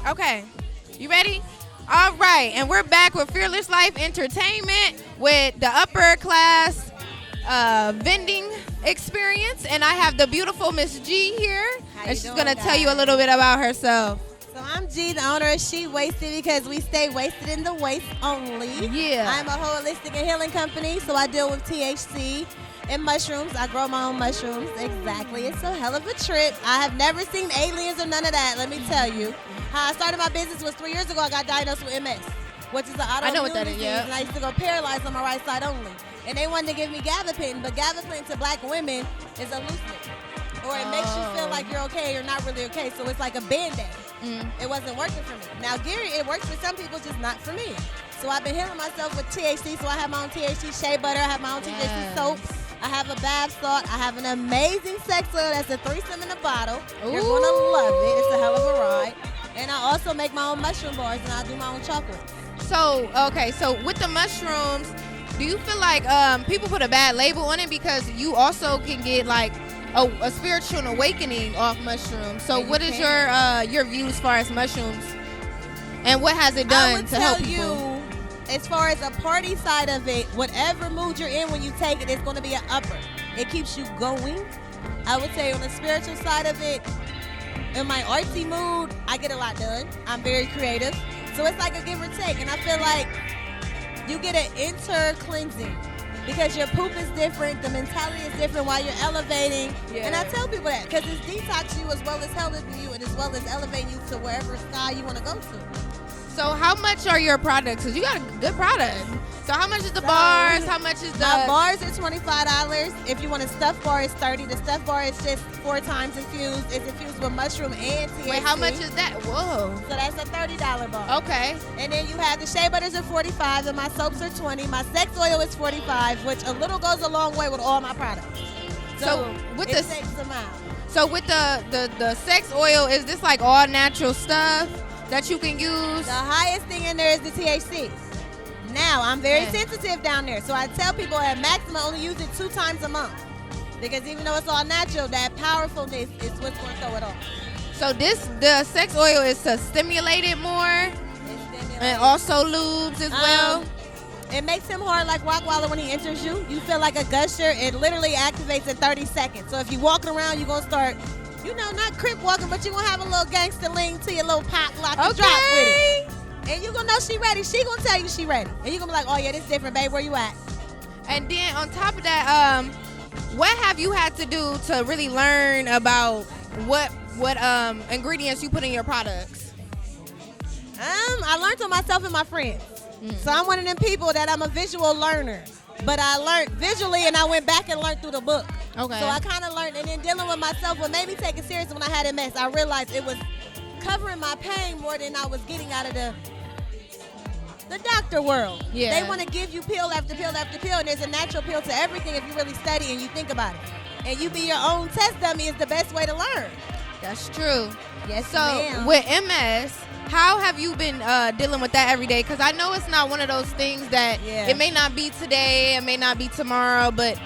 Okay. You ready? All right. And we're back with Fearless Lyfe Entertainment with the Upper Class Vending Experience. And I have the beautiful Miss G here. And she's going to tell you a little bit about herself. So I'm G, the owner of ShizWaisted, because we stay wasted in the waist only. Yeah. I'm a holistic and healing company, so I deal with THC and mushrooms. I grow my own mushrooms. Exactly. It's a hell of a trip. I have never seen aliens or none of that, let me tell you. How I started my business was 3 years ago. I got diagnosed with MS, which is an autoimmune disease, and I used to go paralyzed on my right side only. And they wanted to give me gabapentin, but gabapentin to black women is a hallucinant. Or it makes you feel like you're okay, you're not really okay. So it's like a Band-Aid. It wasn't working for me. Now, Gary, it works for some people, just not for me. So I've been healing myself with THC. So I have my own THC shea butter. I have my own THC soap. I have a bath salt. I have an amazing sex oil that's a threesome in a bottle. Ooh. You're going to love it. It's a hell of a ride. And I also make my own mushroom bars, and I do my own chocolate. So, okay, so with the mushrooms, do you feel like people put a bad label on it because you also can get like a spiritual awakening off mushrooms? So what is your view as far as mushrooms, and what has it done to help people? I would tell you, as far as a party side of it, whatever mood you're in when you take it, it's going to be an upper. It keeps you going. I would say on the spiritual side of it, in my artsy mood, I get a lot done. I'm very creative. So it's like a give or take. And I feel like you get an inter-cleansing because your poop is different, the mentality is different while you're elevating. Yeah. And I tell people that because it's detox you as well as helping you and as well as elevating you to wherever sky you want to go to. So how much are your products? Because you got a good product. So how much is the bars? How much is the... My bars are $25. If you want a stuffed bar, it's $30. The stuffed bar is just 4 times infused. It's infused with mushroom and THC. Wait, how much is that? Whoa. So that's a $30 bar. Okay. And then you have the shea butters are $45, and my soaps are $20. My sex oil is $45, which a little goes a long way with all my products. So with it takes them out. So with the sex oil, is this like all natural stuff that you can use? The highest thing in there is the THC. Now, I'm very sensitive down there, so I tell people at maximum only use it 2 times a month. Because even though it's all natural, that powerfulness is what's going to throw it off. So the sex oil is to stimulate it more? And also lubes as well? It makes him hard like Rockwaller when he enters you. You feel like a gusher. It literally activates in 30 seconds. So if you're walking around, you're going to start... not crip walking, but you're going to have a little gangster lean to your little pop, lock, and drop with it. And you're going to know she ready. She going to tell you she ready. And you're going to be like, oh, yeah, this different, babe. Where you at? And then on top of that, what have you had to do to really learn about what ingredients you put in your products? I learned on myself and my friends. So I'm one of them people that I'm a visual learner. But I learned visually, and I went back and learned through the book. Okay. So I kind of learned, and then dealing with myself, what made me take it serious when I had MS, I realized it was covering my pain more than I was getting out of the doctor world. Yeah. They want to give you pill after pill after pill, and there's a natural pill to everything if you really study and you think about it. And you be your own test dummy is the best way to learn. That's true. Yes, so ma'am. With MS, how have you been dealing with that every day? Because I know it's not one of those things that it may not be today, it may not be tomorrow, but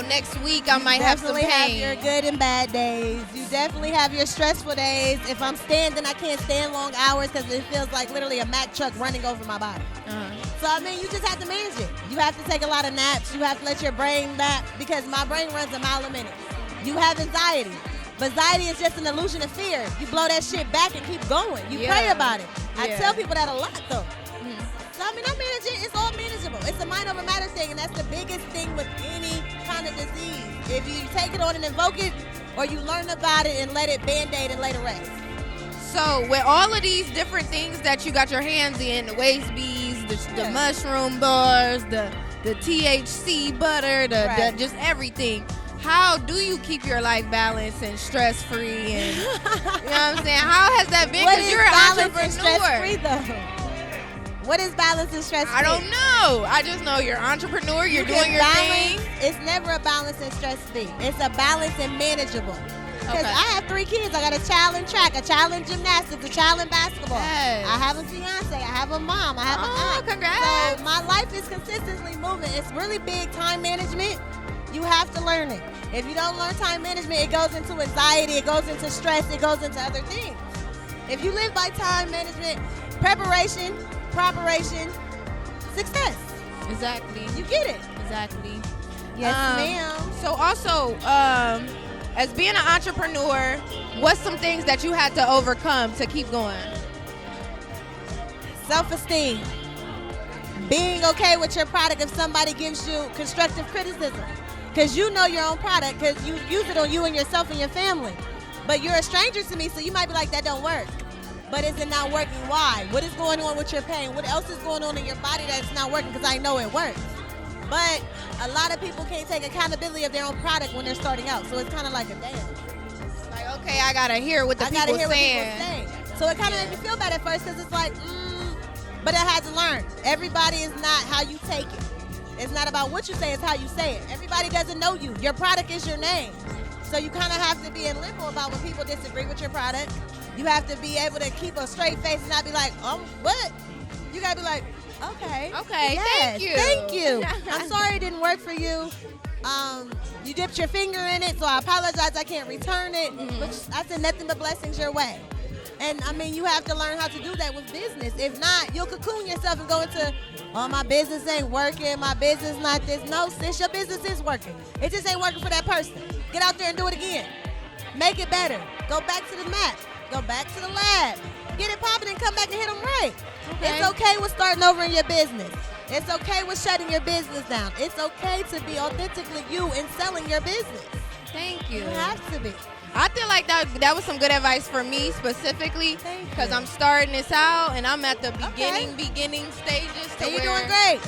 next week I might have some pain. You definitely have your good and bad days. You definitely have your stressful days. If I'm standing, I can't stand long hours because it feels like literally a Mack truck running over my body. So, you just have to manage it. You have to take a lot of naps. You have to let your brain nap because my brain runs a mile a minute. You have anxiety. But anxiety is just an illusion of fear. You blow that shit back and keep going. You pray about it. I tell people that a lot, though. So, I manage it. It's all manageable. It's a mind over matter thing, and that's the biggest thing with any kind of disease. If you take it on and invoke it, or you learn about it and let it Band-Aid and let it rest. So, with all of these different things that you got your hands in, the waist beads, the mushroom bars, the THC butter, the just everything, how do you keep your life balanced and stress-free? And, you know what I'm saying? How has that been? Because you're an entrepreneur. Stress-free, though? What is balance and stress-free? I don't know. I just know you're an entrepreneur. You're doing your thing. It's never a balance and stress-free. It's a balance and manageable. Because I have 3 kids. I got a child in track, a child in gymnastics, a child in basketball. Yes. I have a fiance. I have a mom. I have an aunt. Congrats. So my life is consistently moving. It's really big time management. You have to learn it. If you don't learn time management, it goes into anxiety. It goes into stress. It goes into other things. If you live by time management, preparation, success. Exactly. You get it. Exactly. Yes, ma'am. So also, as being an entrepreneur, what's some things that you had to overcome to keep going? Self-esteem. Being okay with your product if somebody gives you constructive criticism. Because you know your own product, because you use it on you and yourself and your family. But you're a stranger to me, so you might be like, that don't work. But is it not working? Why? What is going on with your pain? What else is going on in your body that's not working? Because I know it works. But a lot of people can't take accountability of their own product when they're starting out. So it's kind of like a damn. Like, okay, I got to hear what the people saying. So it kind of made me feel bad at first because it's like, but I had to learn. Everybody is not how you take it. It's not about what you say, it's how you say it. Everybody doesn't know you. Your product is your name. So you kind of have to be in limbo about when people disagree with your product. You have to be able to keep a straight face and not be like, what? You got to be like, okay. Okay, yes, thank you. I'm sorry it didn't work for you. You dipped your finger in it, so I apologize. I can't return it. But I said nothing but blessings your way. And, I mean, you have to learn how to do that with business. If not, you'll cocoon yourself and go into, my business ain't working, my business not this. No, sis, your business is working. It just ain't working for that person. Get out there and do it again. Make it better. Go back to the map. Go back to the lab. Get it popping and come back and hit them right. Okay. It's okay with starting over in your business. It's okay with shutting your business down. It's okay to be authentically you and selling your business. Thank you. You have to be. I feel like that was some good advice for me specifically because I'm starting this out and I'm at the beginning stages. And you're doing great.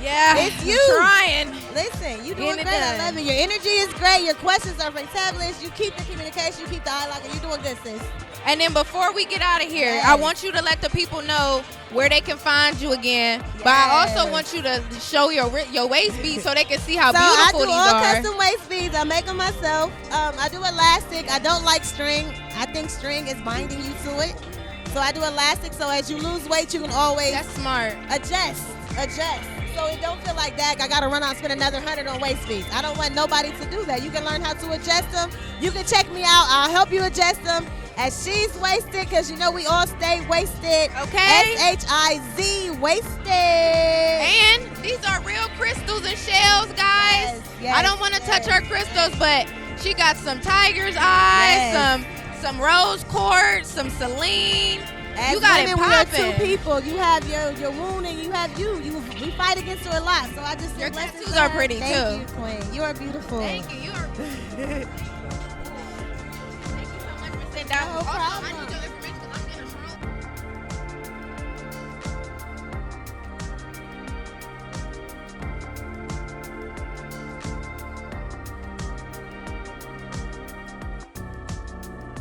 Yeah, it's you. Trying. Listen, you're doing great. I love it. Your energy is great. Your questions are fantabulous. You keep the communication. You keep the dialogue. And you're doing good, sis. And then before we get out of here, I want you to let the people know where they can find you again. Yes. But I also want you to show your waist beads so they can see how beautiful these are. I do all custom waist beads. I make them myself. I do elastic. I don't like string. I think string is binding you to it. So I do elastic. So as you lose weight, you can always adjust. So it don't feel like that. I got to run out and spend another $100 on waist beads. I don't want nobody to do that. You can learn how to adjust them. You can check me out. I'll help you adjust them. At ShizWaisted, because you know we all stay wasted. Okay. SHIZ wasted. And these are real crystals and shells, guys. Yes, I don't want to touch her crystals, but she got some tiger's eyes, some rose quartz, some Celine. As you got it popping. We are two people. You have your wound and you have you. We fight against you a lot. So I just your tattoos are pretty too. Thank you, Queen. You are beautiful. Thank you. You are. No problem.